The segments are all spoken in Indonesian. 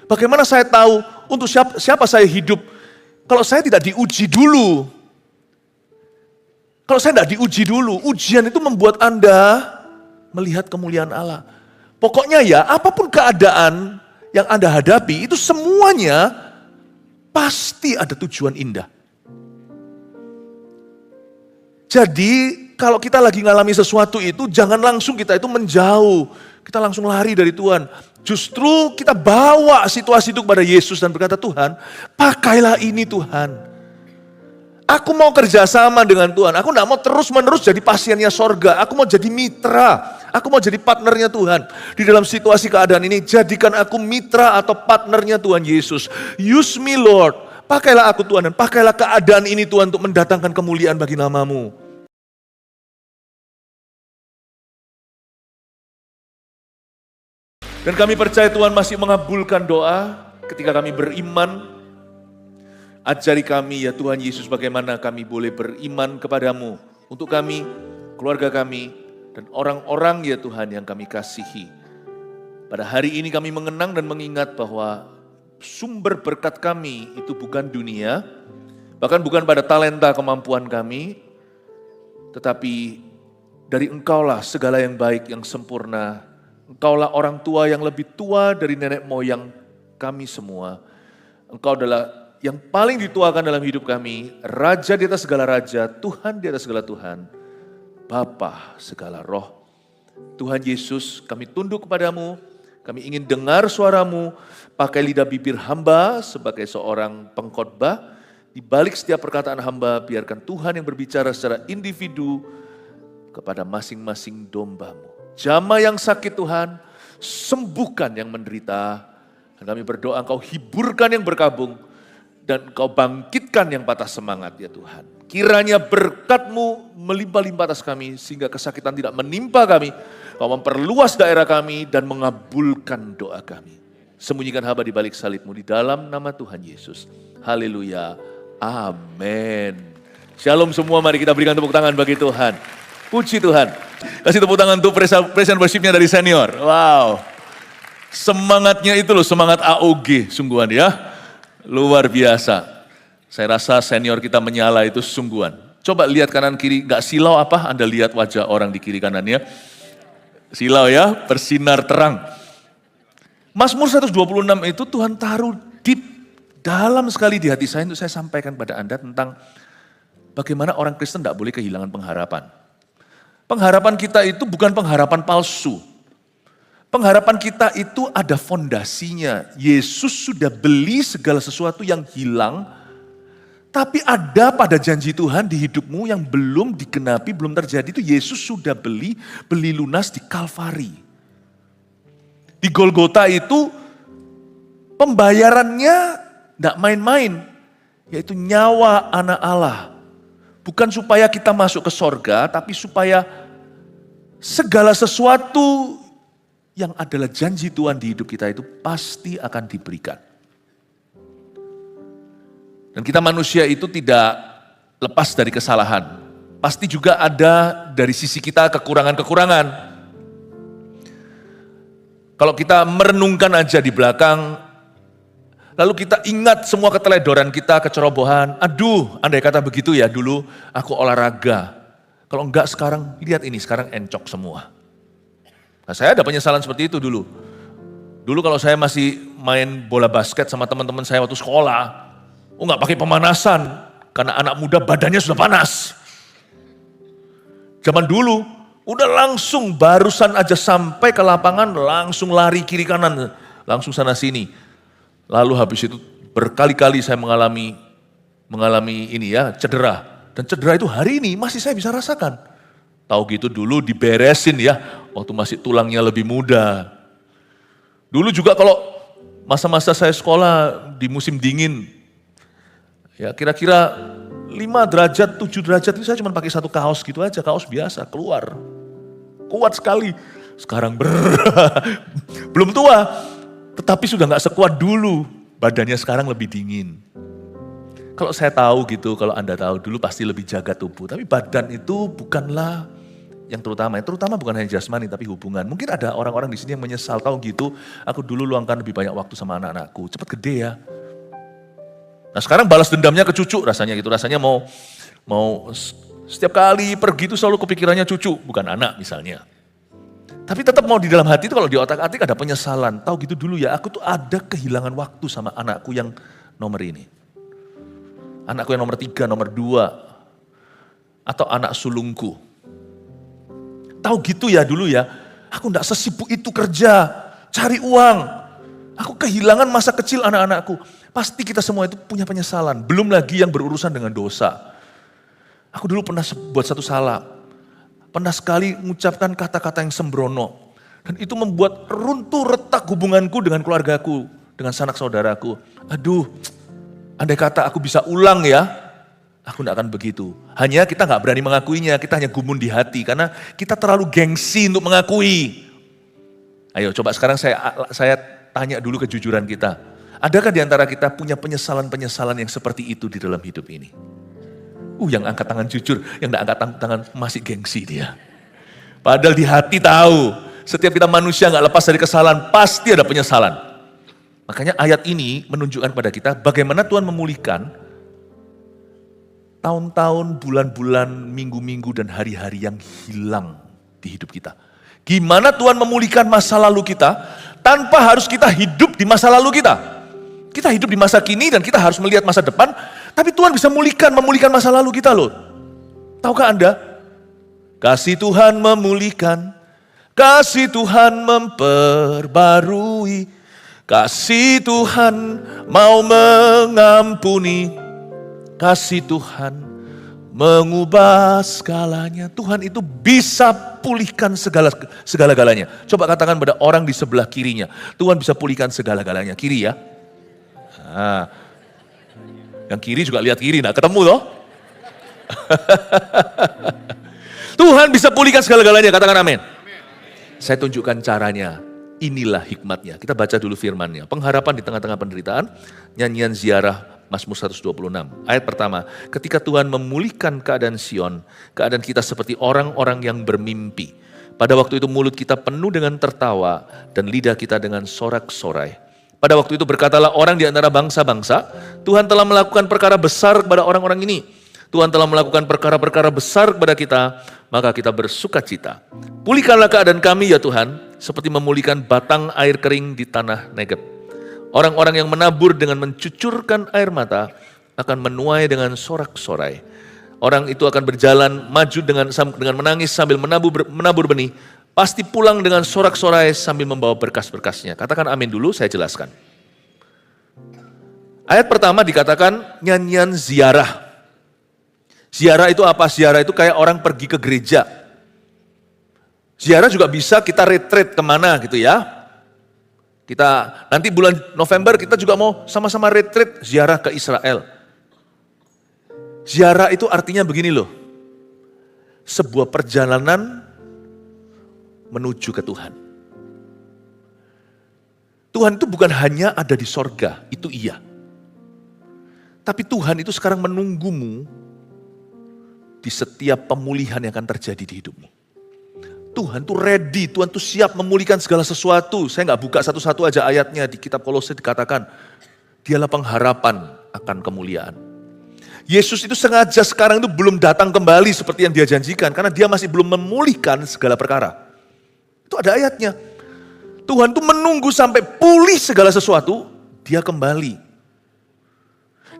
Bagaimana saya tahu untuk siapa saya hidup kalau saya tidak diuji dulu? Kalau saya tidak diuji dulu, ujian itu membuat Anda melihat kemuliaan Allah. Pokoknya ya, apapun keadaan yang Anda hadapi, itu semuanya pasti ada tujuan indah. Jadi kalau kita lagi ngalami sesuatu itu, jangan langsung kita itu menjauh. Kita langsung lari dari Tuhan. Justru kita bawa situasi itu kepada Yesus dan berkata, Tuhan, pakailah ini Tuhan. Aku mau kerjasama dengan Tuhan. Aku gak mau terus-menerus jadi pasiennya sorga. Aku mau jadi mitra. Aku mau jadi partnernya Tuhan. Di dalam situasi keadaan ini, jadikan aku mitra atau partnernya Tuhan Yesus. Use me Lord. Pakailah aku Tuhan dan pakailah keadaan ini Tuhan untuk mendatangkan kemuliaan bagi nama-Mu. Dan kami percaya Tuhan masih mengabulkan doa ketika kami beriman. Ajari kami ya Tuhan Yesus bagaimana kami boleh beriman kepadamu. Untuk kami, keluarga kami, dan orang-orang ya Tuhan yang kami kasihi. Pada hari ini kami mengenang dan mengingat bahwa sumber berkat kami itu bukan dunia, bahkan bukan pada talenta kemampuan kami, tetapi dari Engkaulah segala yang baik, yang sempurna. Engkaulah orang tua yang lebih tua dari nenek moyang kami semua. Engkau adalah yang paling dituakan dalam hidup kami, Raja di atas segala raja, Tuhan di atas segala Tuhan, Bapa segala roh. Tuhan Yesus, kami tunduk kepadamu, kami ingin dengar suaramu, pakai lidah bibir hamba sebagai seorang pengkhotbah. Di balik setiap perkataan hamba, biarkan Tuhan yang berbicara secara individu kepada masing-masing domba-Mu. Jamah yang sakit Tuhan, sembuhkan yang menderita. Dan kami berdoa Engkau hiburkan yang berkabung, dan Engkau bangkitkan yang patah semangat ya Tuhan. Kiranya berkat-Mu melimpah-limpah atas kami, sehingga kesakitan tidak menimpa kami. Kau memperluas daerah kami dan mengabulkan doa kami. Sembunyikan hamba di balik salib-Mu di dalam nama Tuhan Yesus. Haleluya. Amin. Shalom semua, mari kita berikan tepuk tangan bagi Tuhan. Puji Tuhan. Kasih tepuk tangan untuk present worship-nya dari senior. Wow. Semangatnya itu loh, semangat AOG sungguhan ya. Luar biasa. Saya rasa senior kita menyala itu sungguhan. Coba lihat kanan kiri, gak silau apa? Anda lihat wajah orang di kiri kanannya. Silau ya, bersinar terang. Mazmur 126 itu Tuhan taruh deep dalam sekali di hati saya untuk saya sampaikan pada Anda tentang bagaimana orang Kristen gak boleh kehilangan pengharapan. Pengharapan kita itu bukan pengharapan palsu. Pengharapan kita itu ada fondasinya. Yesus sudah beli segala sesuatu yang hilang, tapi ada pada janji Tuhan di hidupmu yang belum digenapi, belum terjadi. Itu Yesus sudah beli lunas di Kalvari. Di Golgota itu pembayarannya tidak main-main, yaitu nyawa anak Allah. Bukan supaya kita masuk ke sorga, tapi supaya segala sesuatu yang adalah janji Tuhan di hidup kita itu pasti akan diberikan. Dan kita manusia itu tidak lepas dari kesalahan. Pasti juga ada dari sisi kita kekurangan-kekurangan. Kalau kita merenungkan aja di belakang, lalu kita ingat semua keteledoran kita, kecerobohan. Aduh, andai kata begitu ya dulu aku olahraga. Kalau enggak sekarang, lihat ini, sekarang encok semua. Nah, saya ada penyesalan seperti itu dulu. Dulu kalau saya masih main bola basket sama teman-teman saya waktu sekolah, enggak pakai pemanasan, karena anak muda badannya sudah panas. Zaman dulu, udah langsung barusan aja sampai ke lapangan, langsung lari kiri kanan, langsung sana sini. Lalu habis itu berkali-kali saya mengalami ini ya, cedera. Dan cedera itu hari ini masih saya bisa rasakan. Tahu gitu dulu diberesin ya, waktu masih tulangnya lebih muda. Dulu juga kalau masa-masa saya sekolah di musim dingin, ya kira-kira 5 derajat, 7 derajat itu saya cuma pakai satu kaos gitu aja, kaos biasa, keluar. Kuat sekali. Sekarang belum tua, tetapi sudah gak sekuat dulu. Badannya sekarang lebih dingin. Kalau saya tahu gitu, kalau Anda tahu dulu pasti lebih jaga tubuh. Tapi badan itu bukanlah Yang terutama bukan hanya jasmani tapi hubungan. Mungkin ada orang-orang di sini yang menyesal, tahu gitu, aku dulu luangkan lebih banyak waktu sama anak-anakku, cepat gede ya. Nah sekarang balas dendamnya ke cucu rasanya gitu, rasanya mau setiap kali pergi itu selalu kepikirannya cucu, bukan anak misalnya. Tapi tetap mau di dalam hati itu kalau di otak-atik ada penyesalan, tahu gitu dulu ya, aku tuh ada kehilangan waktu sama anakku yang nomor ini. Anakku yang nomor 3, nomor 2, atau anak sulungku. Tahu gitu ya dulu ya, aku gak sesibuk itu kerja, cari uang. Aku kehilangan masa kecil anak-anakku. Pasti kita semua itu punya penyesalan. Belum lagi yang berurusan dengan dosa. Aku dulu pernah buat satu salah. Pernah sekali mengucapkan kata-kata yang sembrono. Dan itu membuat runtuh retak hubunganku dengan keluargaku, dengan sanak saudaraku. Aduh, andai kata aku bisa ulang ya, aku tidak akan begitu. Hanya kita nggak berani mengakuinya, kita hanya gumun di hati. Karena kita terlalu gengsi untuk mengakui. Ayo coba sekarang saya tanya dulu kejujuran kita. Adakah di antara kita punya penyesalan-penyesalan yang seperti itu di dalam hidup ini? Yang angkat tangan jujur, yang nggak angkat tangan masih gengsi dia. Padahal di hati tahu, setiap kita manusia nggak lepas dari kesalahan, pasti ada penyesalan. Makanya ayat ini menunjukkan pada kita bagaimana Tuhan memulihkan tahun-tahun, bulan-bulan, minggu-minggu, dan hari-hari yang hilang di hidup kita. Gimana Tuhan memulihkan masa lalu kita, tanpa harus kita hidup di masa lalu kita. Kita hidup di masa kini dan kita harus melihat masa depan, tapi Tuhan bisa memulihkan masa lalu kita loh. Tahukah Anda? Kasih Tuhan memulihkan, kasih Tuhan memperbarui, kasih Tuhan mau mengampuni, kasih Tuhan mengubah segalanya. Tuhan itu bisa pulihkan segala-galanya. Coba katakan pada orang di sebelah kirinya, Tuhan bisa pulihkan segala-galanya. Kiri ya. Nah, yang kiri juga lihat kiri, nah ketemu loh. Tuhan bisa pulihkan segala-galanya, katakan amin. Saya tunjukkan caranya, inilah hikmatnya. Kita baca dulu firman-Nya. Pengharapan di tengah-tengah penderitaan, nyanyian ziarah Mazmur 126. Ayat pertama, ketika Tuhan memulihkan keadaan Sion, keadaan kita seperti orang-orang yang bermimpi. Pada waktu itu mulut kita penuh dengan tertawa dan lidah kita dengan sorak-sorai. Pada waktu itu berkatalah orang di antara bangsa-bangsa, Tuhan telah melakukan perkara besar kepada orang-orang ini. Tuhan telah melakukan perkara-perkara besar kepada kita, maka kita bersuka cita. Pulihkanlah keadaan kami ya Tuhan, seperti memulihkan batang air kering di tanah Negeb. Orang-orang yang menabur dengan mencucurkan air mata, akan menuai dengan sorak-sorai. Orang itu akan berjalan maju dengan menangis sambil menabur benih, pasti pulang dengan sorak-sorai sambil membawa berkas-berkasnya. Katakan amin dulu, saya jelaskan. Ayat pertama dikatakan nyanyian ziarah. Ziarah itu apa? Ziarah itu kayak orang pergi ke gereja. Ziarah juga bisa kita retreat kemana gitu ya. Kita nanti bulan November kita juga mau sama-sama retreat ziarah ke Israel. Ziarah itu artinya begini loh. Sebuah perjalanan menuju ke Tuhan. Tuhan itu bukan hanya ada di sorga, itu iya. Tapi Tuhan itu sekarang menunggumu di setiap pemulihan yang akan terjadi di hidupmu. Tuhan tuh ready, Tuhan tuh siap memulihkan segala sesuatu. Saya nggak buka satu-satu aja ayatnya, di kitab Kolose dikatakan, dialah pengharapan akan kemuliaan. Yesus itu sengaja sekarang itu belum datang kembali seperti yang dia janjikan, karena dia masih belum memulihkan segala perkara. Itu ada ayatnya. Tuhan tuh menunggu sampai pulih segala sesuatu, dia kembali.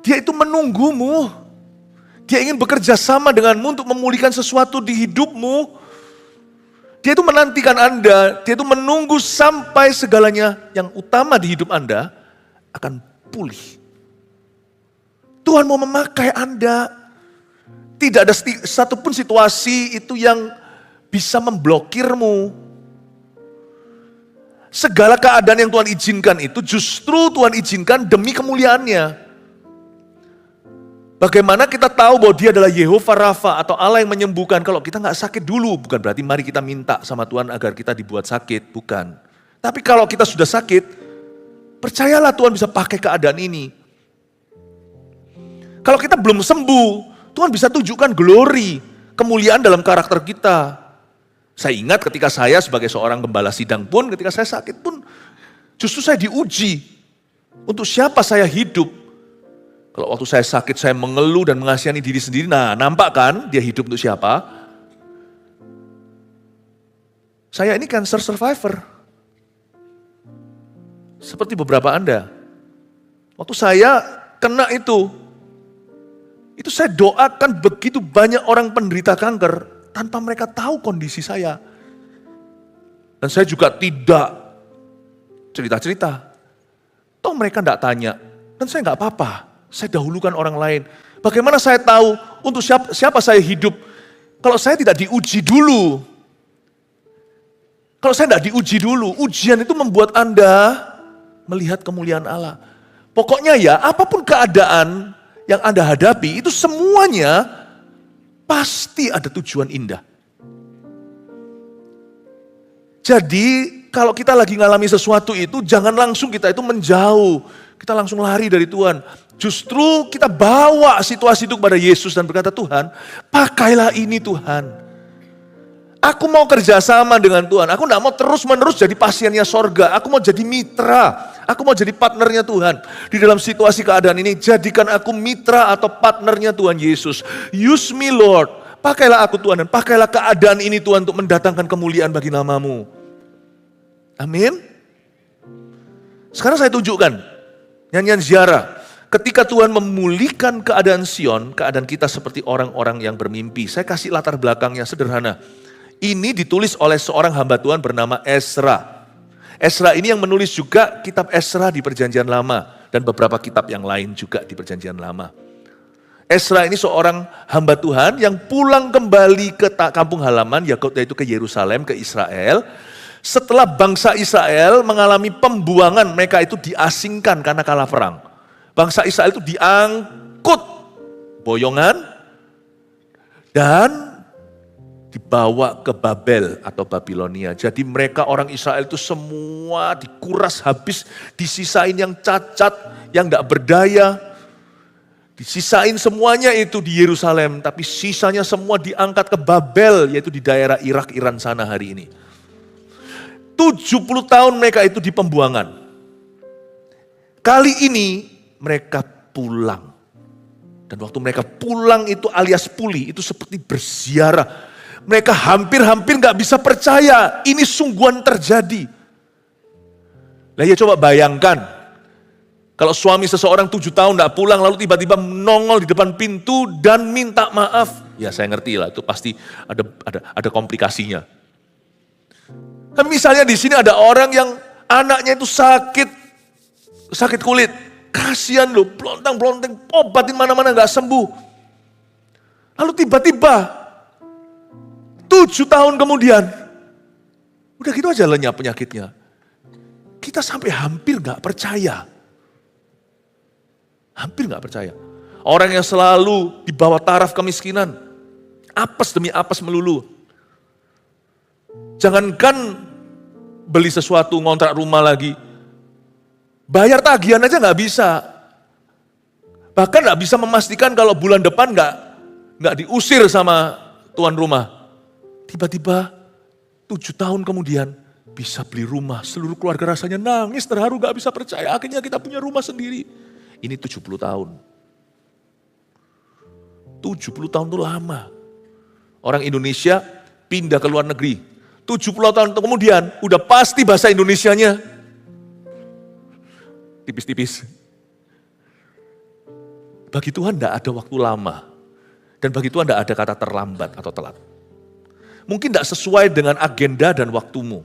Dia itu menunggumu. Dia ingin bekerja sama denganmu untuk memulihkan sesuatu di hidupmu. Dia itu menantikan Anda, dia itu menunggu sampai segalanya yang utama di hidup Anda akan pulih. Tuhan mau memakai Anda. Tidak ada satupun situasi itu yang bisa memblokirmu. Segala keadaan yang Tuhan izinkan itu justru Tuhan izinkan demi kemuliaannya. Bagaimana kita tahu bahwa dia adalah Yehova Rafa atau Allah yang menyembuhkan? Kalau kita nggak sakit dulu, bukan berarti mari kita minta sama Tuhan agar kita dibuat sakit, bukan. Tapi kalau kita sudah sakit, percayalah Tuhan bisa pakai keadaan ini. Kalau kita belum sembuh, Tuhan bisa tunjukkan glory, kemuliaan dalam karakter kita. Saya ingat ketika saya sebagai seorang gembala sidang pun, ketika saya sakit pun, justru saya diuji. Untuk siapa saya hidup? Kalau waktu saya sakit, saya mengeluh dan mengasihani diri sendiri. Nah, nampak kan dia hidup untuk siapa? Saya ini cancer survivor. Seperti beberapa Anda. Waktu saya kena itu saya doakan begitu banyak orang penderita kanker. Tanpa mereka tahu kondisi saya. Dan saya juga tidak cerita-cerita. Toh mereka tidak tanya. Dan saya nggak apa-apa. Saya dahulukan orang lain. Bagaimana saya tahu untuk siapa saya hidup? Kalau saya tidak diuji dulu. Kalau saya tidak diuji dulu. Ujian itu membuat Anda melihat kemuliaan Allah. Pokoknya ya, apapun keadaan yang Anda hadapi, itu semuanya pasti ada tujuan indah. Jadi kalau kita lagi ngalami sesuatu itu, jangan langsung kita itu menjauh. Kita langsung lari dari Tuhan. Justru kita bawa situasi itu kepada Yesus dan berkata, Tuhan, pakailah ini Tuhan. Aku mau kerjasama dengan Tuhan. Aku tidak mau terus-menerus jadi pasiennya sorga. Aku mau jadi mitra. Aku mau jadi partnernya Tuhan. Di dalam situasi keadaan ini, jadikan aku mitra atau partnernya Tuhan Yesus. Use me Lord. Pakailah aku Tuhan dan pakailah keadaan ini Tuhan untuk mendatangkan kemuliaan bagi nama-Mu. Amin. Sekarang saya tunjukkan nyanyian ziarah. Ketika Tuhan memulihkan keadaan Sion, keadaan kita seperti orang-orang yang bermimpi. Saya kasih latar belakangnya sederhana. Ini ditulis oleh seorang hamba Tuhan bernama Ezra. Ezra ini yang menulis juga kitab Ezra di Perjanjian Lama. Dan beberapa kitab yang lain juga di Perjanjian Lama. Ezra ini seorang hamba Tuhan yang pulang kembali ke kampung halaman, yaitu ke Yerusalem, ke Israel. Setelah bangsa Israel mengalami pembuangan, mereka itu diasingkan karena kalah perang. Bangsa Israel itu diangkut boyongan dan dibawa ke Babel atau Babilonia. Jadi mereka orang Israel itu semua dikuras habis, disisain yang cacat, yang tidak berdaya. Disisain semuanya itu di Yerusalem, tapi sisanya semua diangkat ke Babel, yaitu di daerah Irak, Iran sana hari ini. 70 tahun mereka itu di pembuangan. Kali ini mereka pulang. Dan waktu mereka pulang itu alias pulih, itu seperti berziarah. Mereka hampir-hampir gak bisa percaya, ini sungguhan terjadi. Lah ya coba bayangkan, kalau suami seseorang 7 tahun gak pulang, lalu tiba-tiba nongol di depan pintu dan minta maaf. Ya saya ngerti lah, itu pasti ada komplikasinya. Kan misalnya di sini ada orang yang anaknya itu sakit kulit. Kasihan loh, pelontang-pelontang, obatin mana-mana gak sembuh. Lalu tiba-tiba 7 tahun kemudian, udah gitu aja lenyap penyakitnya. Kita sampai hampir gak percaya. Hampir gak percaya. Orang yang selalu di bawah taraf kemiskinan, apes demi apes melulu. Jangankan beli sesuatu, ngontrak rumah lagi, bayar tagihan aja gak bisa. Bahkan gak bisa memastikan kalau bulan depan gak diusir sama tuan rumah. Tiba-tiba 7 tahun kemudian bisa beli rumah. Seluruh keluarga rasanya nangis, terharu, gak bisa percaya. Akhirnya kita punya rumah sendiri. Ini 70 tahun. 70 tahun itu lama. Orang Indonesia pindah ke luar negeri. 70 tahun kemudian udah pasti bahasa Indonesianya tipis-tipis. Bagi Tuhan tidak ada waktu lama. Dan bagi Tuhan tidak ada kata terlambat atau telat. Mungkin tidak sesuai dengan agenda dan waktumu.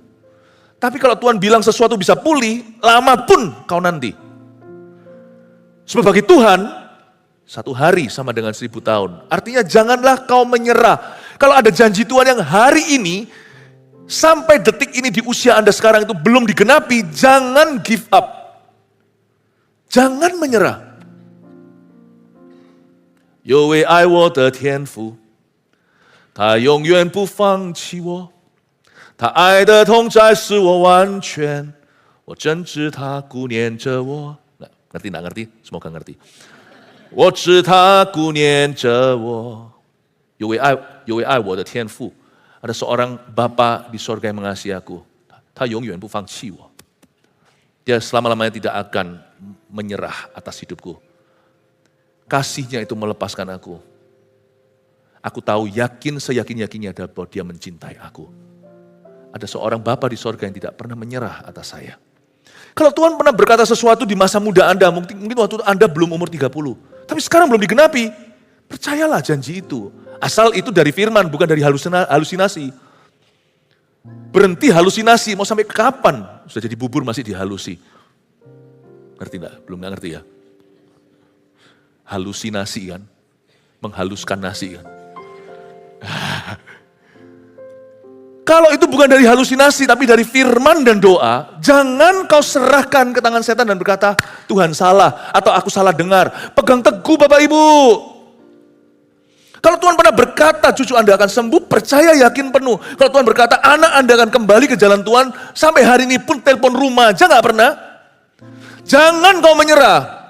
Tapi kalau Tuhan bilang sesuatu bisa pulih, lama pun kau nanti. Sebab bagi Tuhan, 1 hari sama dengan 1000 tahun. Artinya janganlah kau menyerah. Kalau ada janji Tuhan yang hari ini, sampai detik ini di usia Anda sekarang itu belum digenapi, jangan give up. Jangan menyerah. 有为爱我的天父，他永远不放弃我，他爱的同在使我完全，我真知他顾念着我。Ngerti nggak ngerti? Semoga ngerti. 我知他顾念着我，有为爱我的天父 Ada seorang Bapa di sorga yang mengasihi aku. Ta yongyuan bu fangqi wo. Dia selama-lamanya tidak akan menyerah atas hidupku. Kasihnya itu melepaskan aku. Aku tahu yakin seyakin-yakinnya bahwa dia mencintai aku. Ada seorang Bapa di sorga yang tidak pernah menyerah atas saya. Kalau Tuhan pernah berkata sesuatu di masa muda Anda, mungkin waktu Anda belum umur 30. Tapi sekarang belum digenapi. Percayalah janji itu. Asal itu dari firman, bukan dari halusinasi. Berhenti halusinasi, mau sampai kapan? Sudah jadi bubur masih dihalusi. Ngerti enggak? Belum enggak ngerti ya? Halusinasi kan? Menghaluskan nasi kan? Kalau itu bukan dari halusinasi, tapi dari firman dan doa, jangan kau serahkan ke tangan setan dan berkata, Tuhan salah, atau aku salah dengar. Pegang teguh Bapak Ibu. Kalau Tuhan pernah berkata cucu Anda akan sembuh, percaya yakin penuh. Kalau Tuhan berkata anak Anda akan kembali ke jalan Tuhan, sampai hari ini pun telepon rumah aja gak pernah. Jangan kau menyerah.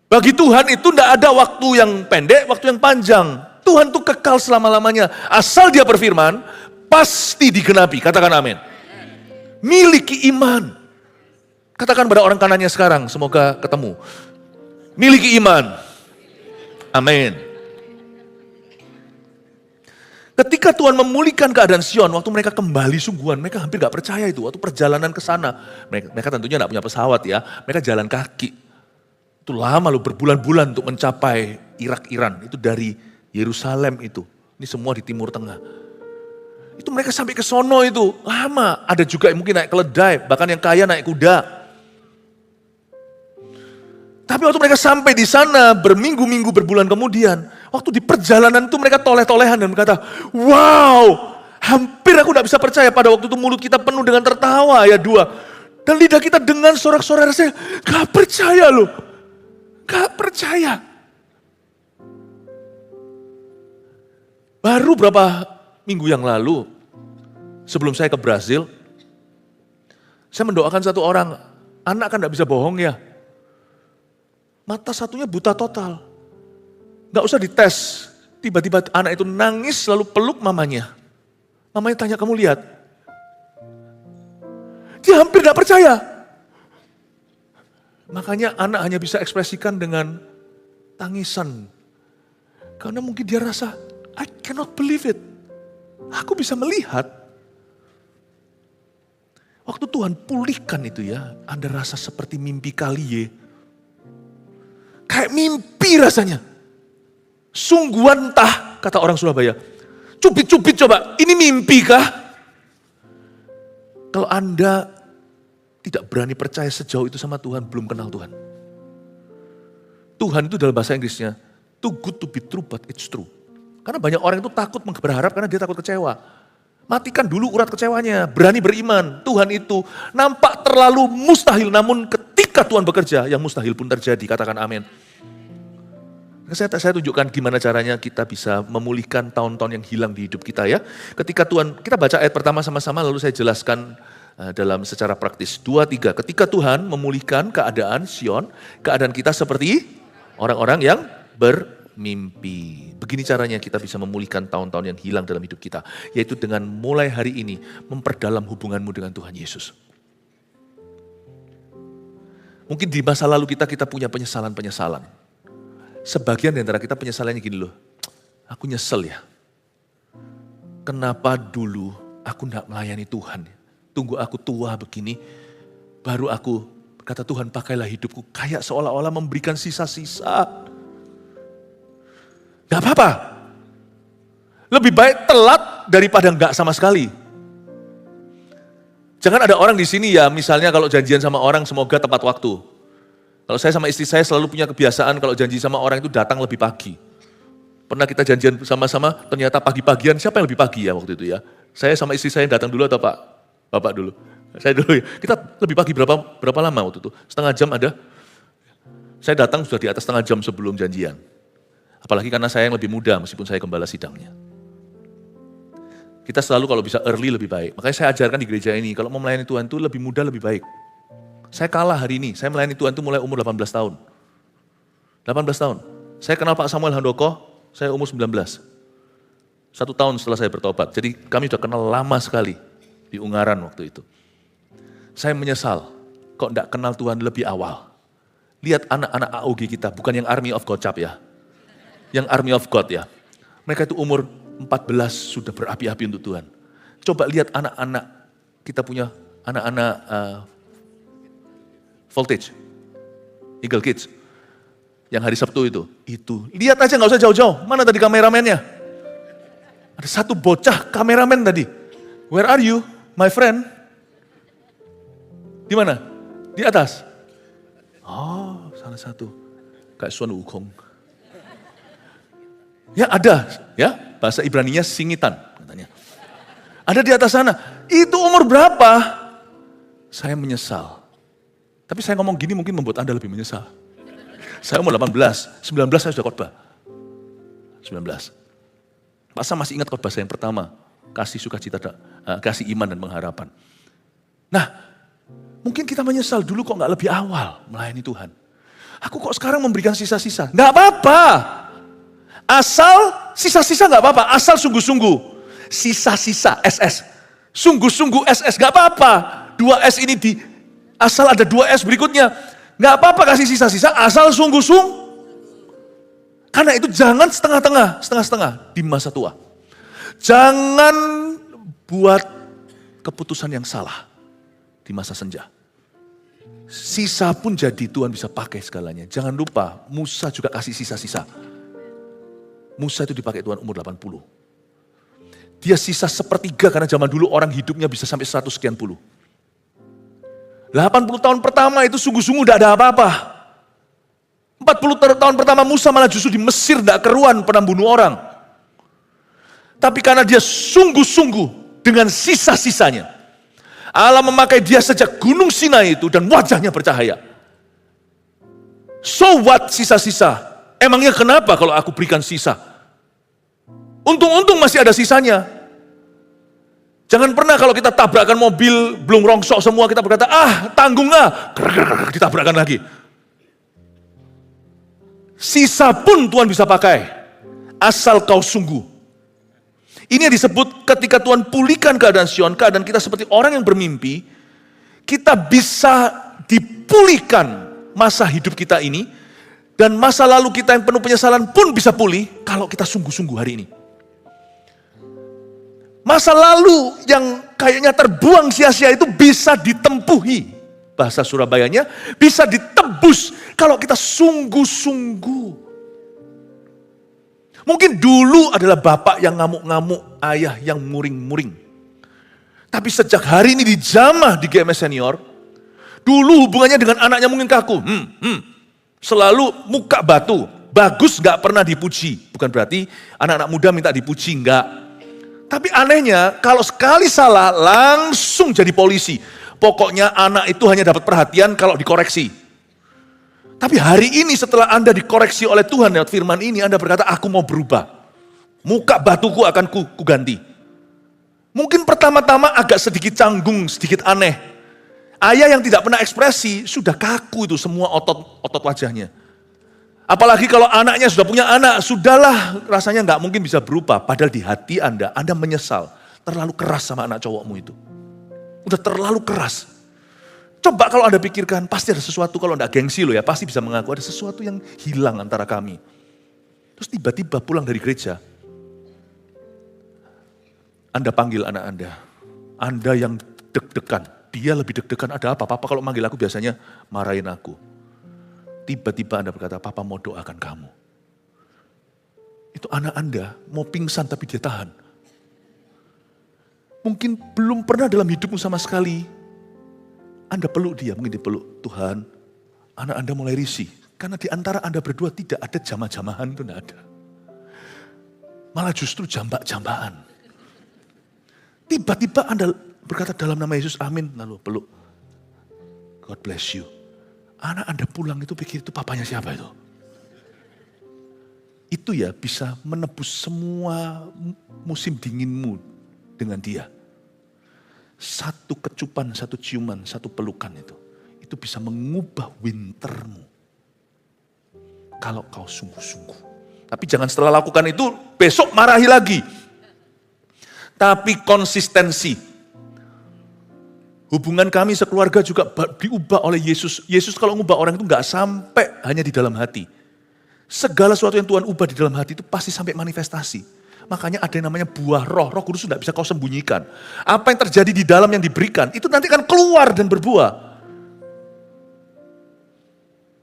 Bagi Tuhan itu tidak ada waktu yang pendek, waktu yang panjang. Tuhan itu kekal selama-lamanya. Asal dia berfirman, pasti digenapi. Katakan amin. Miliki iman. Katakan pada orang kanannya sekarang, semoga ketemu. Miliki iman. Amin. Ketika Tuhan memulihkan keadaan Sion, waktu mereka kembali sungguhan, mereka hampir gak percaya itu. Waktu perjalanan ke sana, mereka tentunya gak punya pesawat ya, mereka jalan kaki. Itu lama loh, berbulan-bulan untuk mencapai Irak-Iran. Itu dari Yerusalem itu. Ini semua di Timur Tengah. Itu mereka sampai ke sono itu, lama. Ada juga yang mungkin naik keledai, bahkan yang kaya naik kuda. Tapi waktu mereka sampai di sana berminggu-minggu berbulan kemudian, waktu di perjalanan itu mereka toleh-tolehan dan berkata, wow, hampir aku gak bisa percaya pada waktu itu mulut kita penuh dengan tertawa ya dua. Dan lidah kita dengan sorak-sorai rasanya, gak percaya loh, gak percaya. Baru berapa minggu yang lalu, sebelum saya ke Brasil, saya mendoakan satu orang, anak kan gak bisa bohong ya. Mata satunya buta total. Gak usah dites. Tiba-tiba anak itu nangis lalu peluk mamanya. Mamanya tanya, kamu lihat? Dia hampir gak percaya. Makanya anak hanya bisa ekspresikan dengan tangisan. Karena mungkin dia rasa, I cannot believe it. Aku bisa melihat. Waktu Tuhan pulihkan itu ya, Anda rasa seperti mimpi kalie. Kayak mimpi rasanya. Sungguhan entah, kata orang Surabaya. Cubit-cubit coba, ini mimpi kah? Kalau Anda tidak berani percaya sejauh itu sama Tuhan, belum kenal Tuhan. Tuhan itu dalam bahasa Inggrisnya, too good to be true but it's true. Karena banyak orang itu takut berharap karena dia takut kecewa. Matikan dulu urat kecewanya, berani beriman. Tuhan itu nampak terlalu mustahil, namun ketika Tuhan bekerja, yang mustahil pun terjadi. Katakan amin. Saya tunjukkan gimana caranya kita bisa memulihkan tahun-tahun yang hilang di hidup kita ya. Ketika Tuhan, kita baca ayat pertama sama-sama lalu saya jelaskan dalam secara praktis. 2, 3, ketika Tuhan memulihkan keadaan Sion, keadaan kita seperti orang-orang yang bermimpi. Begini caranya kita bisa memulihkan tahun-tahun yang hilang dalam hidup kita. Yaitu dengan mulai hari ini memperdalam hubunganmu dengan Tuhan Yesus. Mungkin di masa lalu kita punya penyesalan-penyesalan. Sebagian di antara kita penyesalannya gini loh, aku nyesel ya. Kenapa dulu aku gak melayani Tuhan? Tunggu aku tua begini, baru aku kata Tuhan pakailah hidupku kayak seolah-olah memberikan sisa-sisa. Gak apa-apa. Lebih baik telat daripada gak sama sekali. Jangan ada orang di sini ya, misalnya kalau janjian sama orang semoga tepat waktu. Kalau saya sama istri saya selalu punya kebiasaan kalau janji sama orang itu datang lebih pagi. Pernah kita janjian sama-sama, ternyata pagi-pagian, siapa yang lebih pagi ya waktu itu ya? Saya sama istri saya datang dulu atau Pak? Bapak dulu. Saya dulu ya. Kita lebih pagi berapa lama waktu itu? Setengah jam ada. Saya datang sudah di atas setengah jam sebelum janjian. Apalagi karena saya yang lebih muda meskipun saya gembala sidangnya. Kita selalu kalau bisa early lebih baik. Makanya saya ajarkan di gereja ini, kalau mau melayani Tuhan itu lebih muda lebih baik. Saya kalah hari ini, saya melayani Tuhan itu mulai umur 18 tahun. 18 tahun. Saya kenal Pak Samuel Handoko, saya umur 19. 1 tahun setelah saya bertobat. Jadi kami sudah kenal lama sekali di Ungaran waktu itu. Saya menyesal kok enggak kenal Tuhan lebih awal. Lihat anak-anak AOG kita, bukan yang Army of God Cap ya. Yang Army of God ya. Mereka itu umur 14 sudah berapi-api untuk Tuhan. Coba lihat anak-anak, kita punya anak-anak Voltage, Eagle Kids, yang hari Sabtu itu. Lihat aja nggak usah jauh-jauh, mana tadi kameramennya? Ada satu bocah kameramen tadi. Where are you, my friend? Di mana? Di atas. Oh, salah satu. Kayak Sun Wukong. Ya ada, ya bahasa Ibraninya singitan katanya. Ada di atas sana. Itu umur berapa? Saya menyesal. Tapi saya ngomong gini mungkin membuat Anda lebih menyesal. Saya umur 18, 19 saya sudah khotbah. 19. Masa masih ingat khotbah saya yang pertama? Kasih sukacita, kasih iman dan pengharapan. Nah, mungkin kita menyesal dulu kok gak lebih awal melayani Tuhan. Aku kok sekarang memberikan sisa-sisa? Gak apa-apa. Asal sisa-sisa gak apa-apa, asal sungguh-sungguh. Sisa-sisa SS. Sungguh-sungguh SS, gak apa-apa. 2S ini asal ada 2S berikutnya. Gak apa-apa kasih sisa-sisa, asal sungguh-sungguh. Karena itu jangan setengah-setengah di masa tua. Jangan buat keputusan yang salah di masa senja. Sisa pun jadi Tuhan bisa pakai segalanya. Jangan lupa Musa juga kasih sisa-sisa. Musa itu dipakai Tuhan umur 80. Dia sisa sepertiga karena zaman dulu orang hidupnya bisa sampai 100 sekian puluh. 80 tahun pertama itu sungguh-sungguh tidak ada apa-apa. 40 tahun pertama Musa malah justru di Mesir tidak keruan pernah bunuh orang. Tapi karena dia sungguh-sungguh dengan sisa-sisanya. Allah memakai dia sejak gunung Sinai itu dan wajahnya bercahaya. So what sisa-sisa? Emangnya kenapa kalau aku berikan sisa? Untung-untung masih ada sisanya. Jangan pernah kalau kita tabrakan mobil, belum rongsok semua, kita berkata, tanggung ditabrakkan lagi. Sisa pun Tuhan bisa pakai, asal kau sungguh. Ini yang disebut ketika Tuhan pulihkan keadaan Sion, keadaan kita seperti orang yang bermimpi, kita bisa dipulihkan masa hidup kita ini, dan masa lalu kita yang penuh penyesalan pun bisa pulih kalau kita sungguh-sungguh hari ini. Masa lalu yang kayaknya terbuang sia-sia itu bisa ditempuhi. Bahasa Surabayanya bisa ditebus kalau kita sungguh-sungguh. Mungkin dulu adalah bapak yang ngamuk-ngamuk, ayah yang muring-muring. Tapi sejak hari ini dijamah di GMS Senior, dulu hubungannya dengan anaknya mungkin kaku. Selalu muka batu, bagus gak pernah dipuji. Bukan berarti anak-anak muda minta dipuji, enggak. Tapi anehnya kalau sekali salah langsung jadi polisi. Pokoknya anak itu hanya dapat perhatian kalau dikoreksi. Tapi hari ini setelah Anda dikoreksi oleh Tuhan lewat firman ini, Anda berkata, aku mau berubah. Muka batuku akan ku ganti. Mungkin pertama-tama agak sedikit canggung, sedikit aneh. Ayah yang tidak pernah ekspresi, sudah kaku itu semua otot wajahnya. Apalagi kalau anaknya sudah punya anak, sudahlah rasanya nggak mungkin bisa berubah. Padahal di hati Anda menyesal. Terlalu keras sama anak cowokmu itu. Udah terlalu keras. Coba kalau Anda pikirkan, pasti ada sesuatu, kalau enggak gengsi loh ya, pasti bisa mengaku ada sesuatu yang hilang antara kami. Terus tiba-tiba pulang dari gereja, Anda panggil anak Anda yang deg-degan, dia lebih deg-degan, ada apa? Papa kalau manggil aku biasanya marahin aku. Tiba-tiba Anda berkata, Papa mau doakan kamu. Itu anak Anda mau pingsan tapi dia tahan. Mungkin belum pernah dalam hidupmu sama sekali Anda peluk dia, mungkin dipeluk Tuhan, anak Anda mulai risih. Karena di antara Anda berdua tidak ada jamah-jamahan, itu tidak ada. Malah justru jambak-jambakan. Tiba-tiba Anda berkata dalam nama Yesus, amin, lalu peluk. God bless you. Anak Anda pulang itu pikir itu papanya siapa itu? Itu ya bisa menebus semua musim dinginmu dengan dia. Satu kecupan, satu ciuman, satu pelukan itu bisa mengubah wintermu. Kalau kau sungguh-sungguh. Tapi jangan setelah lakukan itu, besok marahi lagi. tapi konsistensi. Hubungan kami sekeluarga juga diubah oleh Yesus. Yesus kalau ngubah orang itu nggak sampai hanya di dalam hati. Segala sesuatu yang Tuhan ubah di dalam hati itu pasti sampai manifestasi. Makanya ada yang namanya buah roh. Roh Kudus tidak bisa kau sembunyikan. Apa yang terjadi di dalam yang diberikan, itu nanti akan keluar dan berbuah.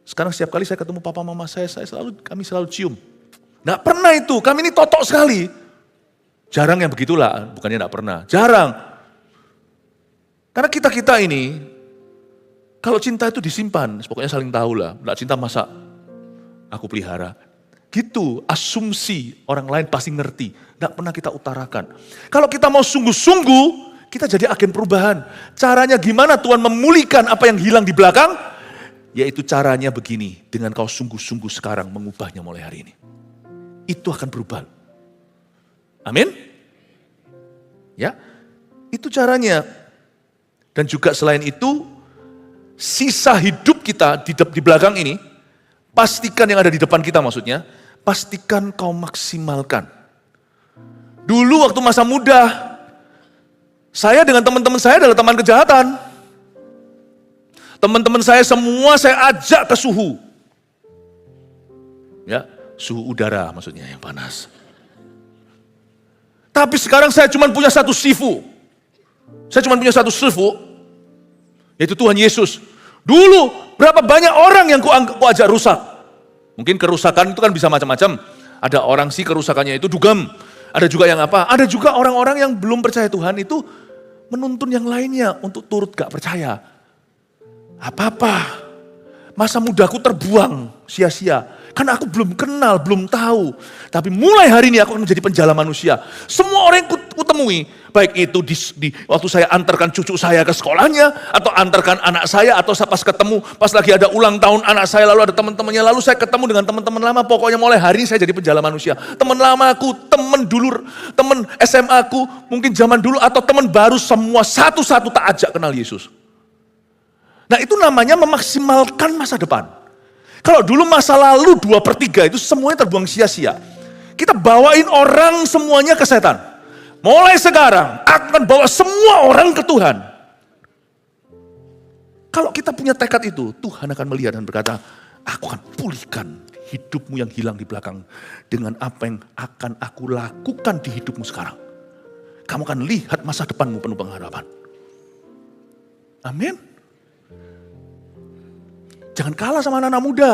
Sekarang setiap kali saya ketemu papa mama kami selalu cium. Nggak pernah itu, kami ini totok sekali. Jarang yang begitulah, bukannya nggak pernah. Jarang. Karena kita ini, kalau cinta itu disimpan, pokoknya saling tahu lah. Nggak cinta masa aku pelihara. Gitu, asumsi orang lain pasti ngerti. Nggak pernah kita utarakan. Kalau kita mau sungguh-sungguh, kita jadi agen perubahan. Caranya gimana Tuhan memulihkan apa yang hilang di belakang? Yaitu caranya begini, dengan kau sungguh-sungguh sekarang mengubahnya mulai hari ini. Itu akan berubah. Amin? Ya, itu caranya. Dan juga selain itu, sisa hidup kita di belakang ini, pastikan yang ada di depan kita maksudnya, pastikan kau maksimalkan. Dulu waktu masa muda, saya dengan teman-teman saya adalah teman kejahatan. Teman-teman saya semua saya ajak ke suhu. Ya, suhu udara maksudnya yang panas. Tapi sekarang saya cuma punya satu sifu. Saya cuma punya satu sifu, yaitu Tuhan Yesus. Dulu berapa banyak orang yang ku ajak rusak. Mungkin kerusakan itu kan bisa macam-macam. Ada orang sih kerusakannya itu dugem. Ada juga yang apa? Ada juga orang-orang yang belum percaya Tuhan itu menuntun yang lainnya untuk turut gak percaya. Apa-apa, masa mudaku terbuang sia-sia. Karena aku belum kenal, belum tahu. Tapi mulai hari ini aku akan menjadi penjala manusia. Semua orang yang kutemui, baik itu waktu saya antarkan cucu saya ke sekolahnya, atau antarkan anak saya, atau pas ketemu, pas lagi ada ulang tahun anak saya, lalu ada teman-temannya, lalu saya ketemu dengan teman-teman lama, pokoknya mulai hari ini saya jadi penjala manusia. Teman lamaku, teman dulu, teman SMA aku, mungkin zaman dulu, atau teman baru, semua satu-satu tak ajak kenal Yesus. Nah itu namanya memaksimalkan masa depan. Kalau dulu masa lalu 2/3 itu semuanya terbuang sia-sia. Kita bawain orang semuanya ke setan. Mulai sekarang akan bawa semua orang ke Tuhan. Kalau kita punya tekad itu, Tuhan akan melihat dan berkata, aku akan pulihkan hidupmu yang hilang di belakang dengan apa yang akan aku lakukan di hidupmu sekarang. Kamu akan lihat masa depanmu penuh pengharapan. Amin. Jangan kalah sama anak-anak muda.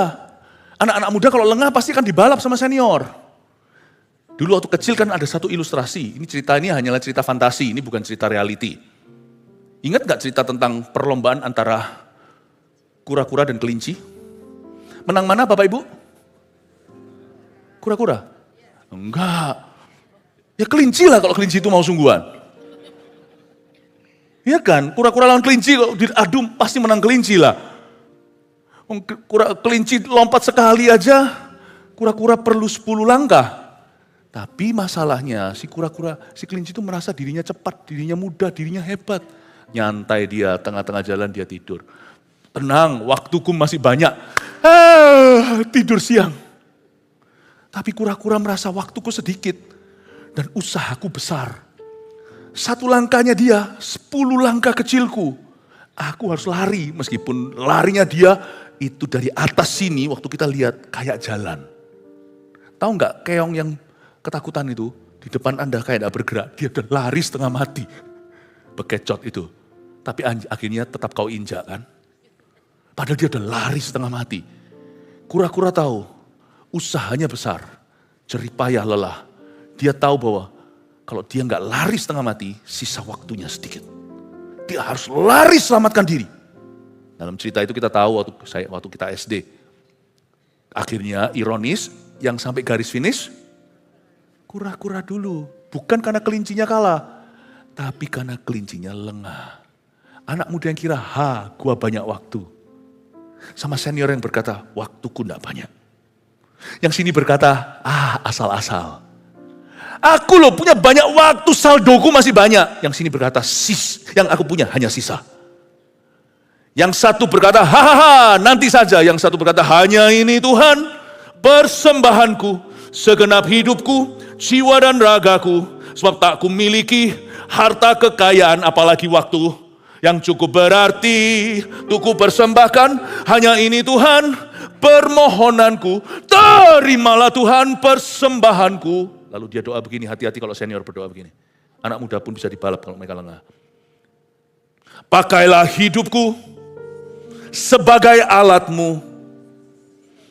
Anak-anak muda kalau lengah pasti akan dibalap sama senior. Dulu waktu kecil kan ada satu ilustrasi. Ini hanyalah cerita fantasi, ini bukan cerita reality. Ingat gak cerita tentang perlombaan antara kura-kura dan kelinci? Menang mana Bapak Ibu? Kura-kura? Enggak. Ya kelinci lah kalau kelinci itu mau sungguhan. Iya kan? Kura-kura lawan kelinci kalau diadu pasti menang kelinci lah. Kelinci lompat sekali aja, kura-kura perlu 10 langkah. Tapi masalahnya si kelinci itu merasa dirinya cepat, dirinya mudah, dirinya hebat. Nyantai dia, tengah-tengah jalan dia tidur. Tenang, waktuku masih banyak. Tidur siang. Tapi kura-kura merasa waktuku sedikit dan usahaku besar. 1 langkahnya dia, 10 langkah kecilku. Aku harus lari, meskipun larinya dia itu dari atas sini waktu kita lihat kayak jalan. Tahu nggak keong yang ketakutan itu di depan Anda kayak tidak bergerak, dia udah lari setengah mati. Bekecot itu. Tapi akhirnya tetap kau injak kan. Padahal dia udah lari setengah mati. Kura-kura tahu usahanya besar, jeripayah lelah. Dia tahu bahwa kalau dia nggak lari setengah mati, sisa waktunya sedikit. Dia harus lari selamatkan diri. Dalam cerita itu kita tahu waktu kita SD. Akhirnya ironis, yang sampai garis finish, kura-kura dulu. Bukan karena kelincinya kalah, tapi karena kelincinya lengah. Anak muda yang kira, gua banyak waktu. Sama senior yang berkata, waktuku enggak banyak. Yang sini berkata, asal-asal. Aku loh punya banyak waktu, saldoku masih banyak. Yang sini berkata, yang aku punya hanya sisa. Yang satu berkata, nanti saja. Yang satu berkata, hanya ini Tuhan, persembahanku, segenap hidupku, jiwa dan ragaku, Sebab tak kumiliki harta kekayaan apalagi waktu yang cukup berarti untuk persembahkan. Hanya ini Tuhan permohonanku, terimalah Tuhan persembahanku. Lalu dia doa begini, hati-hati kalau senior berdoa begini. Anak muda pun bisa dibalap kalau mereka lengah. Pakailah hidupku sebagai alatmu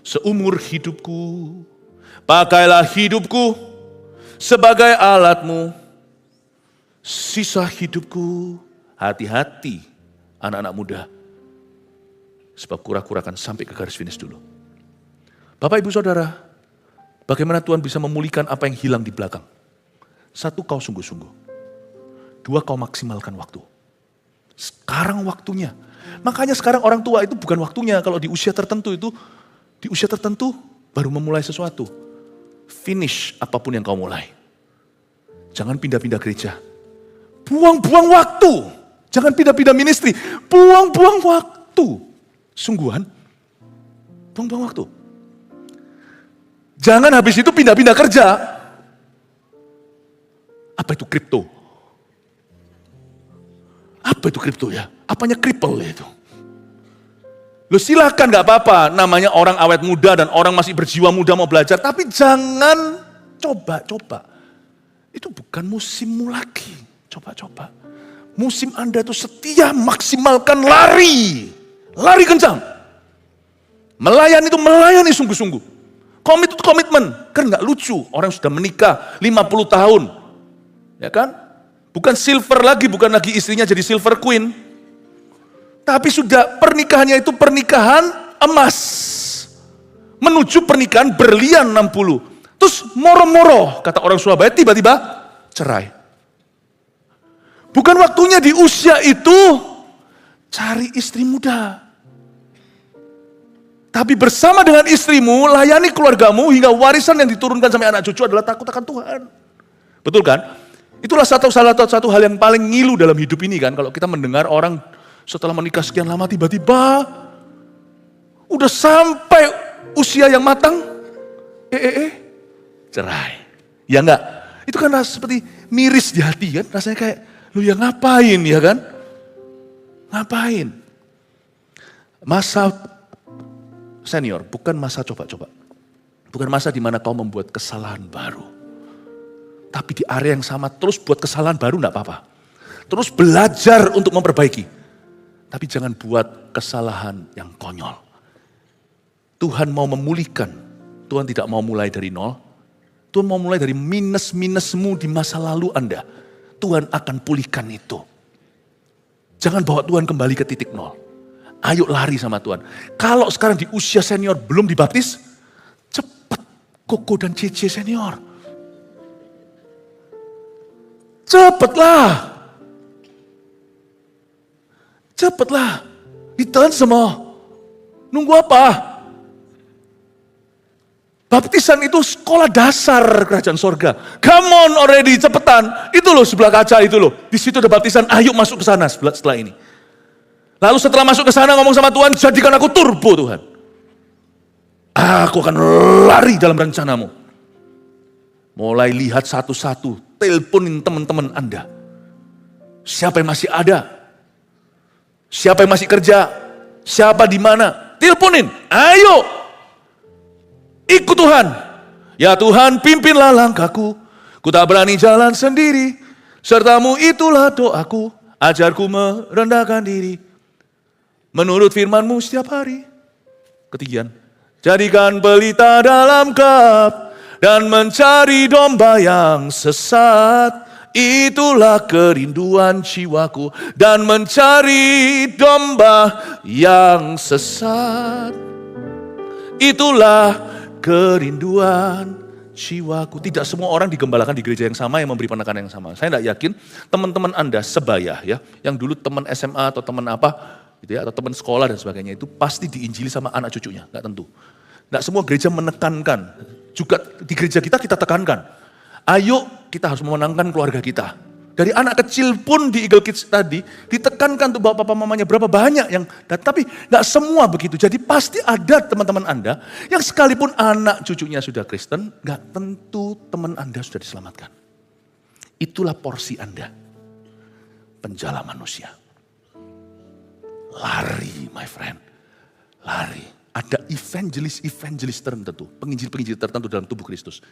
seumur hidupku. Pakailah hidupku sebagai alatmu sisa hidupku. Hati-hati anak-anak muda. Sebab kura-kura akan sampai ke garis finish dulu. Bapak ibu saudara, bagaimana Tuhan bisa memulihkan apa yang hilang di belakang? Satu, kau sungguh-sungguh. Dua, kau maksimalkan waktu. Sekarang waktunya. Makanya sekarang orang tua itu bukan waktunya. Kalau di usia tertentu itu, di usia tertentu baru memulai sesuatu. Finish apapun yang kau mulai. Jangan pindah-pindah gereja. Buang-buang waktu. Jangan pindah-pindah ministry. Buang-buang waktu. Sungguhan. Buang-buang waktu. Jangan habis itu pindah-pindah kerja. Apa itu kripto? Apa itu kripto ya? Apanya kripel itu? Lo silakan gak apa-apa, namanya orang awet muda dan orang masih berjiwa muda mau belajar. Tapi jangan coba-coba. Itu bukan musimmu lagi. Coba-coba. Musim Anda itu setia, maksimalkan lari. Lari kencang. Melayani itu melayani sungguh-sungguh. Komit itu komitmen. Kan gak lucu, orang sudah menikah 50 tahun. Ya kan? Bukan silver lagi, bukan lagi istrinya jadi silver queen. Tapi sudah pernikahannya itu pernikahan emas. Menuju pernikahan berlian 60. Terus moro-moro, kata orang Surabaya, tiba-tiba cerai. Bukan waktunya di usia itu cari istri muda. Tapi bersama dengan istrimu, layani keluargamu hingga warisan yang diturunkan sampai anak cucu adalah takut akan Tuhan. Betul kan? Itulah salah satu hal yang paling ngilu dalam hidup ini kan. Kalau kita mendengar orang setelah menikah sekian lama tiba-tiba udah sampai usia yang matang, cerai. Ya enggak? Itu kan seperti miris di hati kan. Rasanya kayak, lu ya ngapain ya kan? Ngapain? Masa senior bukan masa coba-coba. Bukan masa di mana kau membuat kesalahan baru. Tapi di area yang sama terus buat kesalahan baru enggak apa-apa. Terus belajar untuk memperbaiki. Tapi jangan buat kesalahan yang konyol. Tuhan mau memulihkan. Tuhan tidak mau mulai dari nol. Tuhan mau mulai dari minus-minusmu di masa lalu Anda. Tuhan akan pulihkan itu. Jangan bawa Tuhan kembali ke titik nol. Ayo lari sama Tuhan. Kalau sekarang di usia senior belum dibaptis, cepat Koko dan Cece senior. Cepatlah. Cepatlah. Ditahan semua. Nunggu apa? Baptisan itu sekolah dasar kerajaan sorga. Come on already, cepetan. Itu loh sebelah kaca itu loh. Di situ ada baptisan, ayo masuk ke sana setelah ini. Lalu setelah masuk ke sana ngomong sama Tuhan, jadikan aku turbo Tuhan. Aku akan lari dalam rencanamu. Mulai lihat satu-satu, teleponin teman-teman Anda. Siapa yang masih ada? Siapa yang masih kerja? Siapa di mana? Teleponin, ayo. Ikut Tuhan. Ya Tuhan, pimpinlah langkahku. Ku tak berani jalan sendiri. Sertamu itulah doaku. Ajarku merendahkan diri. Menurut firman-Mu setiap hari. Ketigian. Jadikan pelita dalam cup. Dan mencari domba yang sesat. Itulah kerinduan jiwaku. Dan mencari domba yang sesat. Itulah kerinduan jiwaku. Tidak semua orang digembalakan di gereja yang sama yang memberi penekanan yang sama. Saya tidak yakin teman-teman Anda sebaya ya, yang dulu teman SMA atau teman apa gitu ya, atau teman sekolah dan sebagainya itu pasti diinjili sama anak cucunya, nggak tentu. Nggak semua gereja menekankan. Juga di gereja kita tekankan. Ayo kita harus memenangkan keluarga kita. Dari anak kecil pun di Eagle Kids tadi ditekankan tuh bapak mamanya berapa banyak yang, tapi nggak semua begitu. Jadi pasti ada teman-teman Anda yang sekalipun anak cucunya sudah Kristen, nggak tentu teman Anda sudah diselamatkan. Itulah porsi Anda. Penjala manusia. Lari, my friend. Lari. Ada evangelis tertentu, penginjil-penginjil tertentu dalam tubuh Kristus.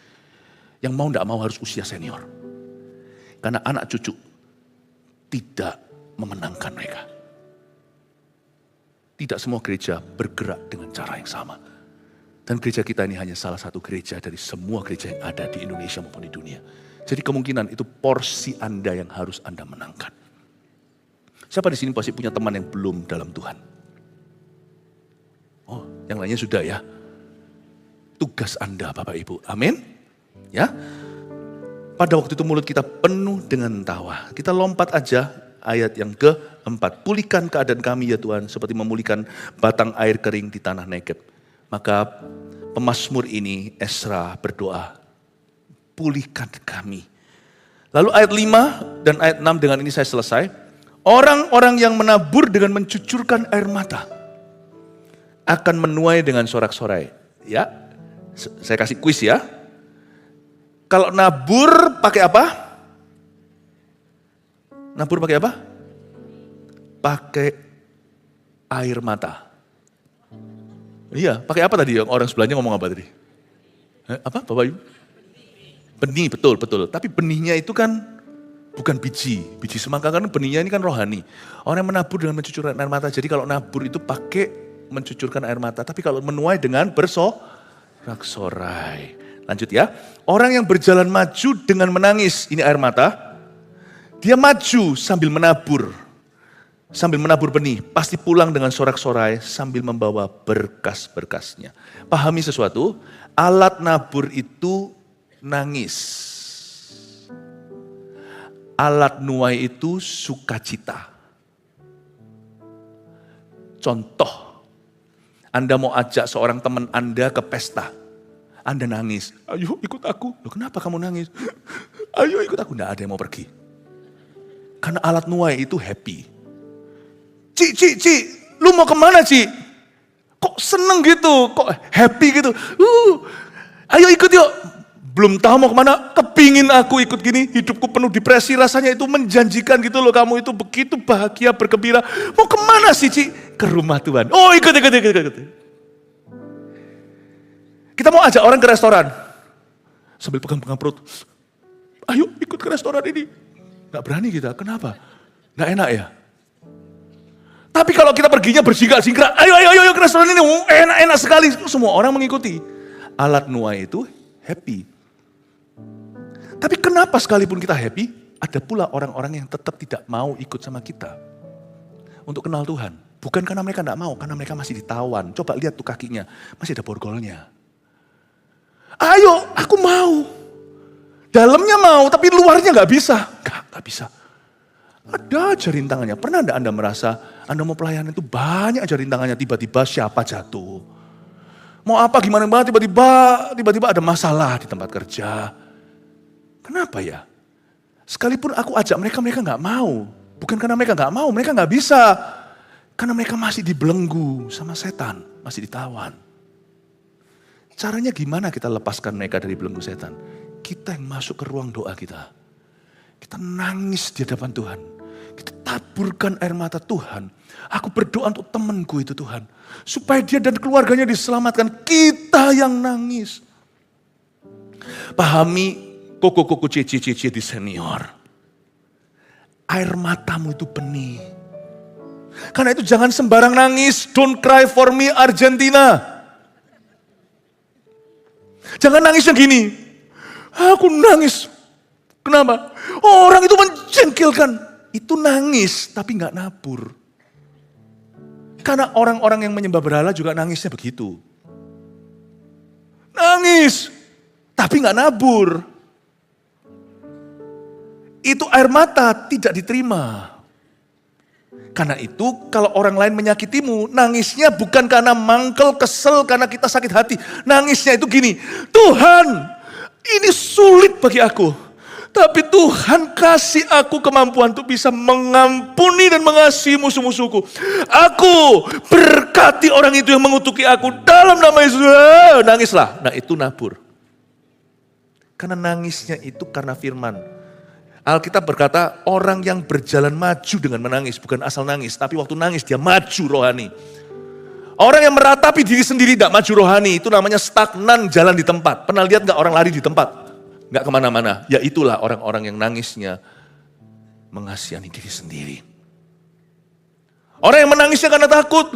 Yang mau tidak mau harus usia senior. Karena anak cucu tidak memenangkan mereka. Tidak semua gereja bergerak dengan cara yang sama. Dan gereja kita ini hanya salah satu gereja dari semua gereja yang ada di Indonesia maupun di dunia. Jadi kemungkinan itu porsi Anda yang harus Anda menangkan. Siapa di sini pasti punya teman yang belum dalam Tuhan? Oh, yang lainnya sudah ya. Tugas Anda Bapak Ibu. Amin. Ya. Pada waktu itu mulut kita penuh dengan tawa. Kita lompat aja ayat yang keempat. Pulihkan keadaan kami ya Tuhan seperti memulihkan batang air kering di tanah Negeb. Maka pemazmur ini Esra berdoa. Pulihkan kami. Lalu ayat 5 dan ayat 6 dengan ini saya selesai. Orang-orang yang menabur dengan mencucurkan air mata akan menuai dengan sorak-sorai. Ya, saya kasih kuis ya. Kalau nabur pakai apa? Nabur pakai apa? Pakai air mata. Iya, pakai apa tadi? Orang sebelahnya ngomong apa tadi? Apa Bapak Ibu? Benih, betul. Tapi benihnya itu kan bukan biji semangka kan benihnya ini kan rohani. Orang yang menabur dengan mencucurkan air mata. Jadi kalau nabur itu pakai mencucurkan air mata. Tapi kalau menuai dengan bersorak-sorai. Lanjut ya. Orang yang berjalan maju dengan menangis. Ini air mata. Dia maju sambil menabur. Sambil menabur benih. Pasti pulang dengan sorak-sorai sambil membawa berkas-berkasnya. Pahami sesuatu. Alat nabur itu nangis. Alat nuai itu sukacita. Contoh. Anda mau ajak seorang teman Anda ke pesta. Anda nangis. Ayo ikut aku. Loh, kenapa kamu nangis? Ayo ikut aku. Nggak ada yang mau pergi. Karena alat nuai itu happy. Ci, lu mau kemana Ci? Kok seneng gitu? Kok happy gitu? Ayo ikut yuk. Belum tahu mau kemana, kepingin aku ikut gini. Hidupku penuh depresi, rasanya itu menjanjikan gitu loh. Kamu itu begitu bahagia, bergembira. Mau kemana sih Ci? Ke rumah Tuhan. Oh ikut. Kita mau ajak orang ke restoran. Sambil pegang-pegang perut. Ayo ikut ke restoran ini. Gak berani kita, kenapa? Gak enak ya? Tapi kalau kita perginya bersingkrak-singkrak. Ayo ke restoran ini. Enak-enak sekali. Semua orang mengikuti. Alat nuai itu happy. Tapi kenapa sekalipun kita happy, ada pula orang-orang yang tetap tidak mau ikut sama kita. Untuk kenal Tuhan. Bukan karena mereka tidak mau, karena mereka masih ditawan. Coba lihat tuh kakinya, masih ada borgolnya. Ayo, aku mau. Dalamnya mau, tapi luarnya gak bisa. Gak bisa. Ada aja rintangannya. Pernah enggak Anda merasa, Anda mau pelayanan itu banyak aja rintangannya, tiba-tiba siapa jatuh. Mau apa gimana banget, tiba-tiba ada masalah di tempat kerja. Kenapa ya? Sekalipun aku ajak mereka gak mau. Bukan karena mereka gak mau, mereka gak bisa. Karena mereka masih dibelenggu sama setan, masih ditawan. Caranya gimana kita lepaskan mereka dari belenggu setan? Kita yang masuk ke ruang doa kita. Kita nangis di hadapan Tuhan. Kita taburkan air mata Tuhan. Aku berdoa untuk temanku itu Tuhan. Supaya dia dan keluarganya diselamatkan. Kita yang nangis. Pahami koko cici di senior. Air matamu itu benih. Karena itu jangan sembarang nangis. Don't cry for me Argentina. Jangan nangis yang gini. Aku nangis. Kenapa? Orang itu menjengkelkan. Itu nangis tapi gak nabur. Karena orang-orang yang menyembah berhala juga nangisnya begitu. Nangis tapi gak nabur. Itu air mata tidak diterima. Karena itu kalau orang lain menyakitimu, nangisnya bukan karena mangkel, kesel, karena kita sakit hati. Nangisnya itu gini, Tuhan ini sulit bagi aku. Tapi Tuhan kasih aku kemampuan untuk bisa mengampuni dan mengasihi musuh-musuhku. Aku berkati orang itu yang mengutuki aku dalam nama Yesus. Nangislah, nah itu nabur. Karena nangisnya itu karena firman. Alkitab berkata orang yang berjalan maju dengan menangis, bukan asal nangis, tapi waktu nangis dia maju rohani. Orang yang meratapi diri sendiri tidak maju rohani, itu namanya stagnan jalan di tempat. Pernah lihat gak orang lari di tempat? Gak kemana-mana. Ya itulah orang-orang yang nangisnya mengasihani diri sendiri. Orang yang menangisnya karena takut,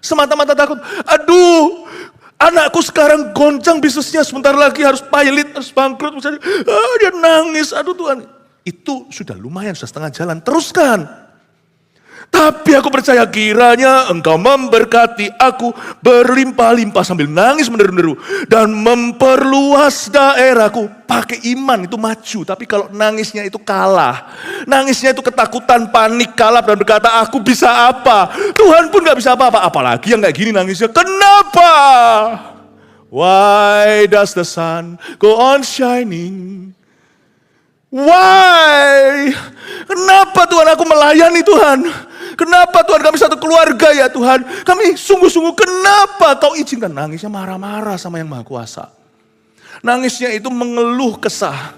semata-mata takut. Aduh, anakku sekarang goncang bisnisnya, sebentar lagi harus pilot, harus bangkrut. Dia nangis, aduh Tuhan. Itu sudah lumayan, sudah setengah jalan, teruskan. Tapi aku percaya kiranya Engkau memberkati aku berlimpah-limpah sambil nangis menderu-deru. Dan memperluas daerahku. Pakai iman itu maju, tapi kalau nangisnya itu kalah. Nangisnya itu ketakutan, panik, kalap dan berkata aku bisa apa. Tuhan pun gak bisa apa-apa, apalagi yang kayak gini nangisnya. Kenapa? Why does the sun go on shining? Why? Kenapa Tuhan aku melayani Tuhan? Kenapa Tuhan kami satu keluarga ya Tuhan? Kami sungguh-sungguh kenapa kau izinkan? Nangisnya marah-marah sama yang Maha Kuasa. Nangisnya itu mengeluh kesah.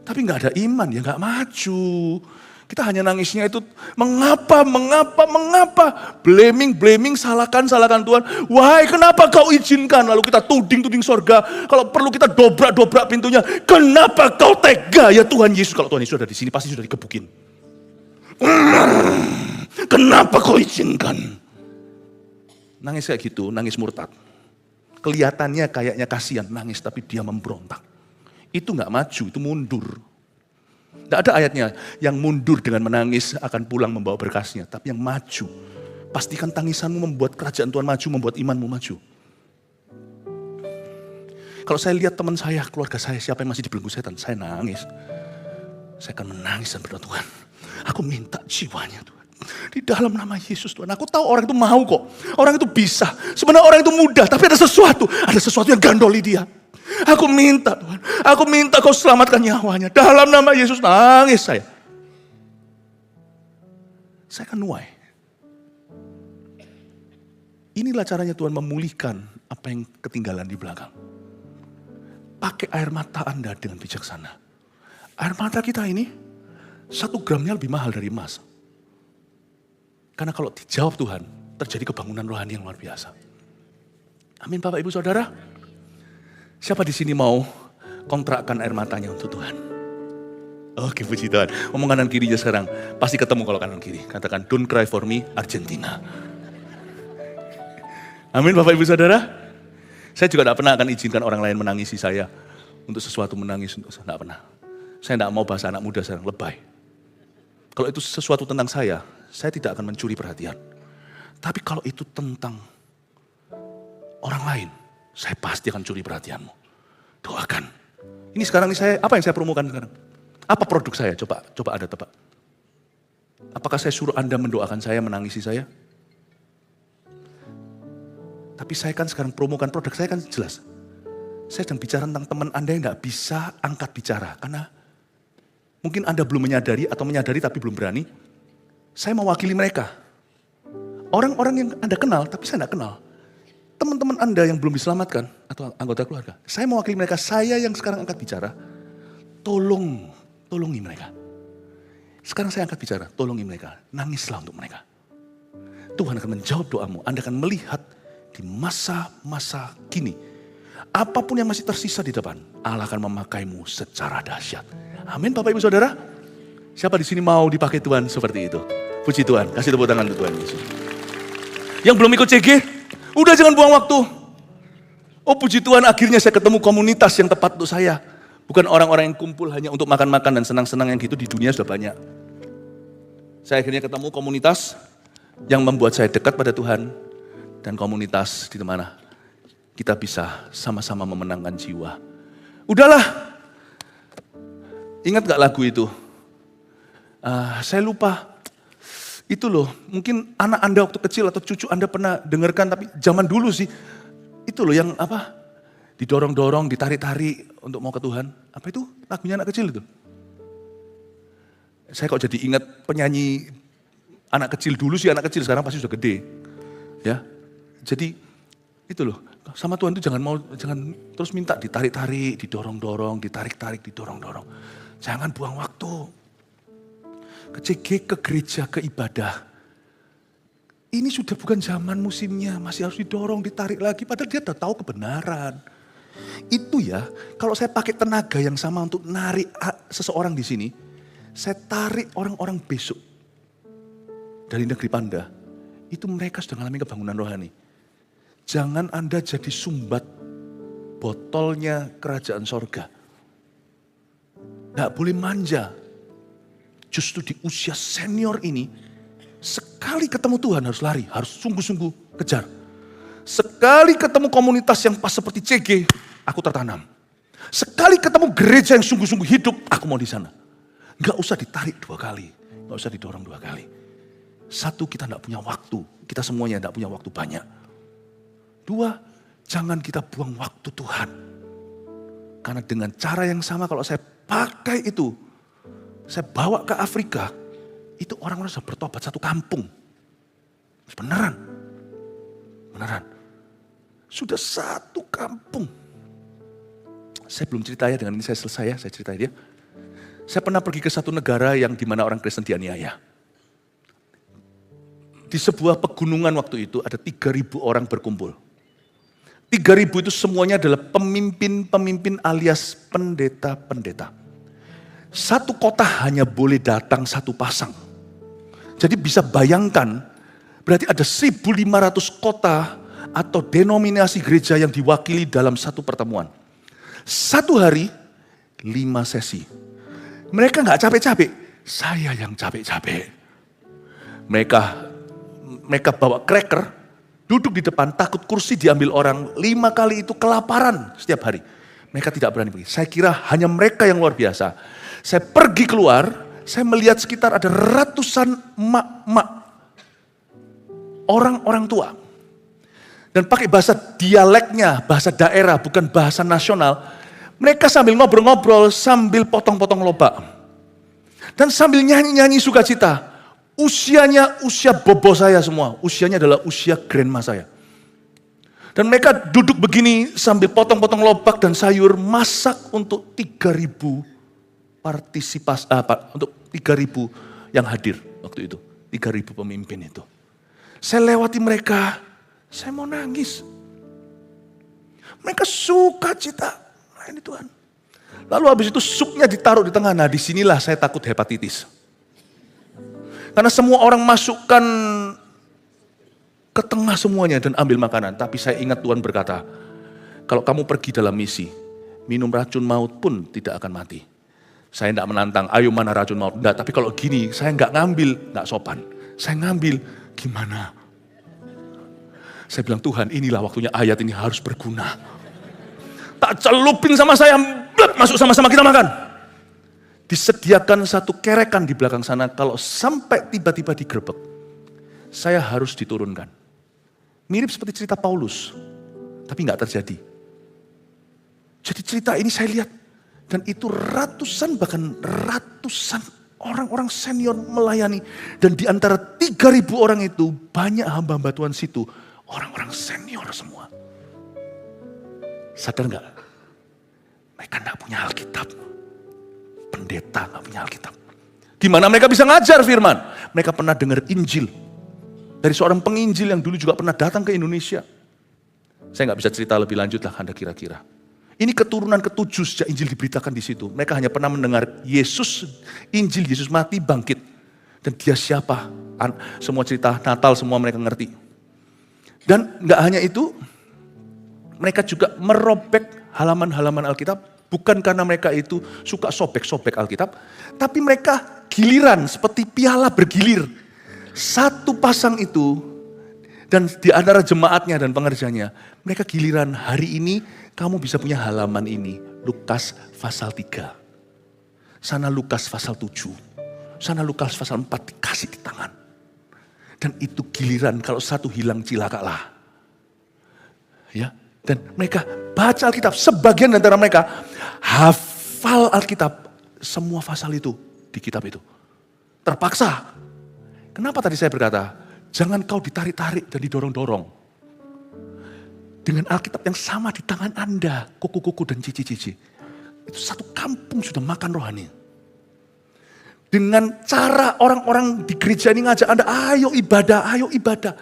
Tapi gak ada iman, ya gak maju. Kita hanya nangisnya itu mengapa. Blaming, salahkan Tuhan. Wahai kenapa kau izinkan? Lalu kita tuding sorga. Kalau perlu kita dobrak pintunya. Kenapa kau tega ya Tuhan Yesus? Kalau Tuhan Yesus sudah di sini pasti sudah dikebukin. Kenapa kau izinkan? Nangis kayak gitu, nangis murtad. Kelihatannya kayaknya kasihan, nangis tapi dia memberontak. Itu gak maju, itu mundur. Tidak ada ayatnya yang mundur dengan menangis akan pulang membawa berkasnya. Tapi yang maju, pastikan tangisanmu membuat kerajaan Tuhan maju, membuat imanmu maju. Kalau saya lihat teman saya, keluarga saya, siapa yang masih dibelenggu setan, saya nangis. Saya akan menangis dan berdoa, Tuhan, aku minta jiwanya Tuhan. Di dalam nama Yesus Tuhan, aku tahu orang itu mau kok. Orang itu bisa. Sebenarnya orang itu mudah, tapi ada sesuatu yang gandoli dia. Aku minta Tuhan, aku minta kau selamatkan nyawanya. Dalam nama Yesus nangis saya. Saya akan nuai. Inilah caranya Tuhan memulihkan apa yang ketinggalan di belakang. Pakai air mata Anda dengan bijaksana. Air mata kita ini 1 gramnya lebih mahal dari emas. Karena kalau dijawab Tuhan, terjadi kebangunan rohani yang luar biasa. Amin Bapak Ibu Saudara. Siapa di sini mau kontrakkan air matanya untuk Tuhan? Oke, puji Tuhan. Ngomong kanan kirinya sekarang. Pasti ketemu kalau kanan kiri. Katakan, don't cry for me, Argentina. Amin Bapak Ibu Saudara. Saya juga tidak pernah akan izinkan orang lain menangisi saya. Untuk sesuatu menangis, tidak pernah. Saya tidak mau bahasa anak muda sekarang, lebay. Kalau itu sesuatu tentang saya tidak akan mencuri perhatian. Tapi kalau itu tentang orang lain, saya pasti akan curi perhatianmu. Doakan. Ini sekarang apa yang saya promokan sekarang? Apa produk saya? Coba Anda tebak. Apakah saya suruh Anda mendoakan saya, menangisi saya? Tapi saya kan sekarang promokan produk saya kan jelas. Saya sedang bicara tentang teman Anda yang gak bisa angkat bicara. Karena mungkin Anda belum menyadari atau menyadari tapi belum berani. Saya mewakili mereka. Orang-orang yang Anda kenal tapi saya gak kenal. Teman-teman Anda yang belum diselamatkan atau anggota keluarga. Saya mewakili mereka, saya yang sekarang angkat bicara. Tolongi mereka. Sekarang saya angkat bicara, tolongi mereka. Nangislah untuk mereka. Tuhan akan menjawab doamu. Anda akan melihat di masa-masa kini. Apapun yang masih tersisa di depan, Allah akan memakaimu secara dahsyat. Amin Bapak Ibu Saudara. Siapa di sini mau dipakai Tuhan seperti itu? Puji Tuhan, kasih tepuk tangan untuk Tuhan Yesus. Yang belum ikut CG, udah jangan buang waktu. Oh puji Tuhan, akhirnya saya ketemu komunitas yang tepat untuk saya. Bukan orang-orang yang kumpul hanya untuk makan-makan dan senang-senang yang gitu, di dunia sudah banyak. Saya akhirnya ketemu komunitas yang membuat saya dekat pada Tuhan. Dan komunitas di mana kita bisa sama-sama memenangkan jiwa. Udahlah, ingat gak lagu itu? Saya lupa. Itu loh, mungkin anak Anda waktu kecil atau cucu Anda pernah dengarkan, tapi zaman dulu sih. Itu loh yang apa? Didorong-dorong, ditarik-tarik untuk mau ke Tuhan. Apa itu? Lagunya anak kecil itu. Saya kok jadi ingat penyanyi anak kecil dulu sih, anak kecil sekarang pasti sudah gede. Ya. Jadi itu loh, sama Tuhan itu jangan terus minta ditarik-tarik, didorong-dorong, ditarik-tarik, didorong-dorong. Jangan buang waktu. Ke CG, ke gereja, ke ibadah. Ini sudah bukan zaman musimnya, masih harus didorong, ditarik lagi. Padahal dia udah tahu kebenaran. Itu ya, kalau saya pakai tenaga yang sama untuk narik seseorang di sini, saya tarik orang-orang besok dari negeri Panda. Itu mereka sudah mengalami kebangunan rohani. Jangan Anda jadi sumbat botolnya kerajaan sorga. Nggak boleh manja. Justru di usia senior ini, sekali ketemu Tuhan harus lari, harus sungguh-sungguh kejar. Sekali ketemu komunitas yang pas seperti CG, aku tertanam. Sekali ketemu gereja yang sungguh-sungguh hidup, aku mau di sana. Nggak usah ditarik 2 kali, nggak usah didorong 2 kali. 1, kita nggak punya waktu, kita semuanya nggak punya waktu banyak. 2, jangan kita buang waktu Tuhan. Karena dengan cara yang sama kalau saya pakai itu, saya bawa ke Afrika, itu orang-orang sudah bertobat 1 kampung. Beneran. Sudah 1 kampung. Saya belum cerita ya, dengan ini saya selesai ya, saya ceritain dia. Saya pernah pergi ke satu negara yang dimana orang Kristen dianiaya. Di sebuah pegunungan waktu itu ada 3.000 orang berkumpul. 3.000 itu semuanya adalah pemimpin-pemimpin alias pendeta-pendeta. Satu kota hanya boleh datang 1 pasang. Jadi bisa bayangkan, berarti ada 1.500 kota atau denominasi gereja yang diwakili dalam satu pertemuan. 1 hari, 5 sesi. Mereka nggak capek-capek, saya yang capek-capek. Mereka bawa cracker, duduk di depan, takut kursi diambil orang. 5 kali itu kelaparan setiap hari. Mereka tidak berani pergi. Saya kira hanya mereka yang luar biasa. Saya pergi keluar, saya melihat sekitar ada ratusan emak-emak. Orang-orang tua. Dan pakai bahasa dialeknya, bahasa daerah, bukan bahasa nasional. Mereka sambil ngobrol-ngobrol, sambil potong-potong lobak. Dan sambil nyanyi-nyanyi sukacita. Usianya usia bobo saya semua. Usianya adalah usia grandma saya. Dan mereka duduk begini sambil potong-potong lobak dan sayur, masak untuk 3.000 partisipasi, untuk 3.000 yang hadir waktu itu. 3.000 pemimpin itu. Saya lewati mereka, saya mau nangis. Mereka sukacita, ini Tuhan. Lalu habis itu supnya ditaruh di tengah. Nah disinilah saya takut hepatitis. Karena semua orang masukkan ke tengah semuanya dan ambil makanan. Tapi saya ingat Tuhan berkata, kalau kamu pergi dalam misi, minum racun maut pun tidak akan mati. Saya tidak menantang, ayo mana racun maut. Enggak, tapi kalau gini, saya nggak ngambil, nggak sopan. Saya ngambil, gimana? Saya bilang, Tuhan inilah waktunya ayat ini harus berguna. Tak celupin sama saya, masuk sama-sama kita makan. Disediakan satu kerekan di belakang sana, kalau sampai tiba-tiba digerebek, saya harus diturunkan. Mirip seperti cerita Paulus, tapi nggak terjadi. Jadi cerita ini saya lihat, dan itu ratusan bahkan ratusan orang-orang senior melayani. Dan di antara 3.000 orang itu banyak hamba-hamba Tuhan situ. Orang-orang senior semua. Sadar gak? Mereka gak punya Alkitab. Pendeta gak punya Alkitab. Gimana mereka bisa ngajar firman? Mereka pernah dengar Injil. Dari seorang penginjil yang dulu juga pernah datang ke Indonesia. Saya gak bisa cerita lebih lanjut lah Anda kira-kira. Ini keturunan ke-7 sejak Injil diberitakan di situ. Mereka hanya pernah mendengar Yesus, Injil Yesus mati, bangkit. Dan dia siapa? Semua cerita Natal semua mereka ngerti. Dan gak hanya itu, mereka juga merobek halaman-halaman Alkitab. Bukan karena mereka itu suka sobek-sobek Alkitab. Tapi mereka giliran seperti piala bergilir. 1 pasang itu, dan di antara jemaatnya dan pengerjanya, mereka giliran hari ini, kamu bisa punya halaman ini, Lukas pasal 3. Sana Lukas pasal 7. Sana Lukas pasal 4 dikasih di tangan. Dan itu giliran kalau satu hilang cilakalah. Ya, dan mereka baca Alkitab, sebagian antara mereka hafal Alkitab, semua pasal itu di kitab itu. Terpaksa. Kenapa tadi saya berkata, jangan kau ditarik-tarik dan didorong-dorong. Dengan Alkitab yang sama di tangan Anda, kuku-kuku dan cici-cici. Itu 1 kampung sudah makan rohani. dengan cara orang-orang di gereja ini ngajak Anda, ayo ibadah, ayo ibadah.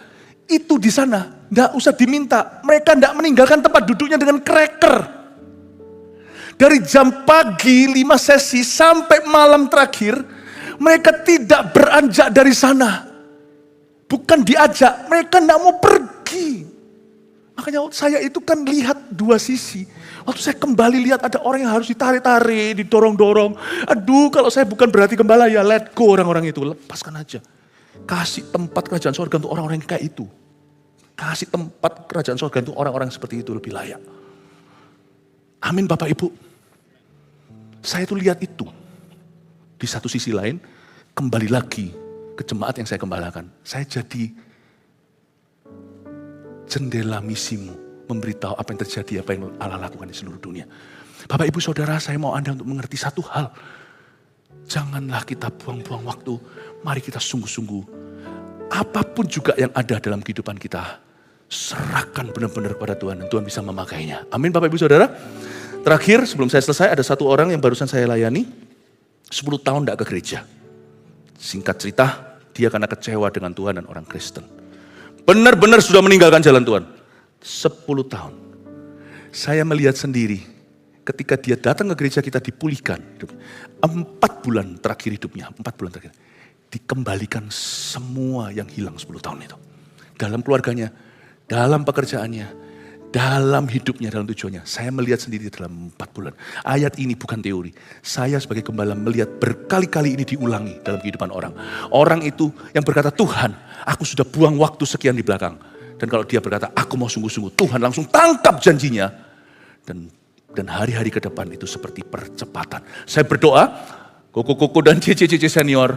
Itu di sana, nggak usah diminta. Mereka nggak meninggalkan tempat duduknya dengan cracker. Dari jam pagi 5 sesi sampai malam terakhir, mereka tidak beranjak dari sana. Bukan diajak, mereka nggak mau pergi. Makanya saya itu kan lihat dua sisi. Waktu saya kembali lihat ada orang yang harus ditarik-tarik, didorong-dorong. Aduh, kalau saya bukan berarti gembala ya let go orang-orang itu. Lepaskan aja. Kasih tempat kerajaan surga untuk orang-orang yang kayak itu. Kasih tempat kerajaan surga untuk orang-orang seperti itu lebih layak. Amin Bapak Ibu. Saya tuh lihat itu. Di satu sisi lain, kembali lagi ke jemaat yang saya gembalakan. Saya jadi jendela misimu, memberitahu apa yang terjadi, apa yang Allah lakukan di seluruh dunia. Bapak Ibu Saudara, saya mau Anda untuk mengerti satu hal. Janganlah kita buang-buang waktu. Mari kita sungguh-sungguh. Apapun juga yang ada dalam kehidupan kita, serahkan benar-benar kepada Tuhan dan Tuhan bisa memakainya. Amin Bapak Ibu Saudara. Terakhir sebelum saya selesai, ada satu orang yang barusan saya layani, 10 tahun tidak ke gereja. Singkat cerita, dia karena kecewa dengan Tuhan dan orang Kristen. Benar-benar sudah meninggalkan jalan Tuhan. 10 tahun. Saya melihat sendiri, ketika dia datang ke gereja kita dipulihkan. 4 bulan terakhir hidupnya, 4 bulan terakhir. Dikembalikan semua yang hilang 10 tahun itu. Dalam keluarganya, dalam pekerjaannya, dalam hidupnya, dalam tujuannya. Saya melihat sendiri dalam 4 bulan. Ayat ini bukan teori. Saya sebagai gembala melihat berkali-kali ini diulangi dalam kehidupan orang. Orang itu yang berkata, Tuhan, aku sudah buang waktu sekian di belakang. Dan kalau dia berkata, aku mau sungguh-sungguh, Tuhan langsung tangkap janjinya. Dan hari-hari ke depan itu seperti percepatan. Saya berdoa, Koko-koko dan cici-cici senior,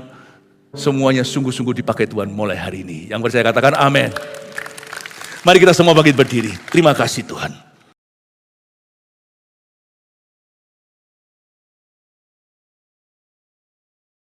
semuanya sungguh-sungguh dipakai Tuhan mulai hari ini. Yang percaya katakan amin. Mari kita semua bangkit berdiri. Terima kasih Tuhan.